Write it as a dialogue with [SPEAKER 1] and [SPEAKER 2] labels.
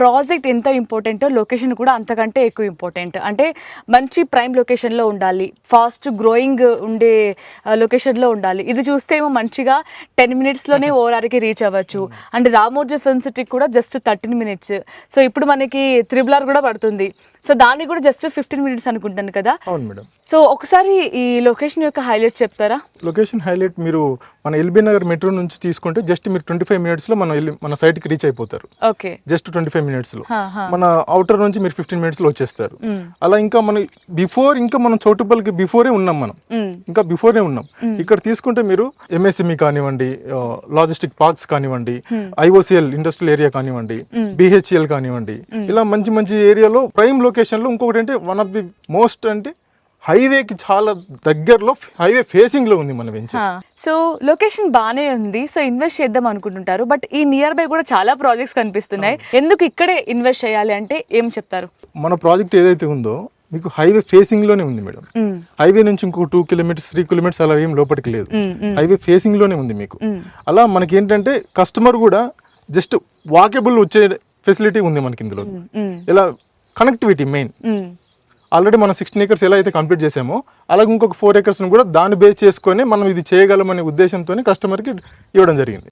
[SPEAKER 1] Project ఎంత ఇంపార్టెంటో location కూడా అంతకంటే ఎక్కువ ఇంపార్టెంట్. అంటే మంచి ప్రైమ్ లొకేషన్లో ఉండాలి, ఫాస్ట్ గ్రోయింగ్ ఉండే లొకేషన్లో ఉండాలి. ఇది చూస్తే ఏమో మంచిగా 10 మినిట్స్లోనే ఓఆర్ఆర్కి రీచ్ అవ్వచ్చు. అండ్ రామోజీ ఫిల్మ్ సిటీకి కూడా జస్ట్ 13 మినిట్స్. సో ఇప్పుడు మనకి త్రిబుల్ కూడా పడుతుంది. సో దానికి కూడా జస్ట్ 15 మినిట్స్ అనుకుంటాను కదా.
[SPEAKER 2] అవును మేడం.
[SPEAKER 1] సో ఒకసారి ఈ లొకేషన్ యొక్క హైలైట్ చెప్తారా?
[SPEAKER 2] లొకేషన్ హైలైట్ మీరు మన ఎల్బీ నగర్ మెట్రో నుంచి తీసుకుంటే జస్ట్ మీరు 25 మినిట్స్లో మన సైట్కి రీచ్ అయిపోతారు.
[SPEAKER 1] ఓకే,
[SPEAKER 2] జస్ట్ 25 మినిట్స్లో. మన అవుటర్ నుంచి మీరు 15 మినిట్స్లో వచ్చేస్తారు. అలా ఇంకా మనం చౌటుప్పల్కి బిఫోరే ఉన్నాం, మనం ఇంకా బిఫోరే ఉన్నాం. ఇక్కడ తీసుకుంటే మీరు ఎంఎస్ఎంఈ కానివ్వండి, లాజిస్టిక్ పార్క్స్ కానివ్వండి, ఐఓసిఎల్ ఇండస్ట్రియల్ ఏరియా కానివ్వండి, బిహెచ్ఎల్ కానివ్వండి, ఇలా మంచి మంచి ఏరియాలో ప్రైమ్ లొకేషన్లో. ఇంకొకటి అంటే వన్ ఆఫ్ ది మోస్ట్ అంటే హైవేకి చాలా దగ్గరలో, హైవే ఫేసింగ్ లో ఉంది మన వెంచర్.
[SPEAKER 1] సో లొకేషన్ బానే ఉంది, సో ఇన్వెస్ట్ చేద్దాం అనుకుంటుంటారు. బట్ ఈ నియర్ బై కూడా చాలా ప్రాజెక్ట్స్ కనిపిస్తున్నాయి. ఎందుకు ఇక్కడే ఇన్వెస్ట్ చేయాలి అంటే ఏం చెప్తారు?
[SPEAKER 2] మన ప్రాజెక్ట్ ఏదైతే ఉందో మీకు హైవే ఫేసింగ్ లోనే ఉంది మేడం. హైవే నుంచి ఇంకో 2 కిలోమీటర్స్ 3 కిలోమీటర్స్ అలా ఏం లోపలికి లేదు, హైవే ఫేసింగ్ లోనే ఉంది మీకు. అలా మనకి ఏంటంటే కస్టమర్ కూడా జస్ట్ వాకేబుల్ వచ్చే ఫెసిలిటీ ఉంది మనకి ఇందులో. ఇలా కనెక్టివిటీ మెయిన్. ఆల్రెడీ మనం 16 acres ఎలా అయితే కంప్లీట్ చేసామో అలాగే ఇంకొక 4 acres కూడా దాన్ని బేస్ చేసుకొని మనం ఇది చేయగలమనే ఉద్దేశంతో కస్టమర్కి ఇవ్వడం జరిగింది.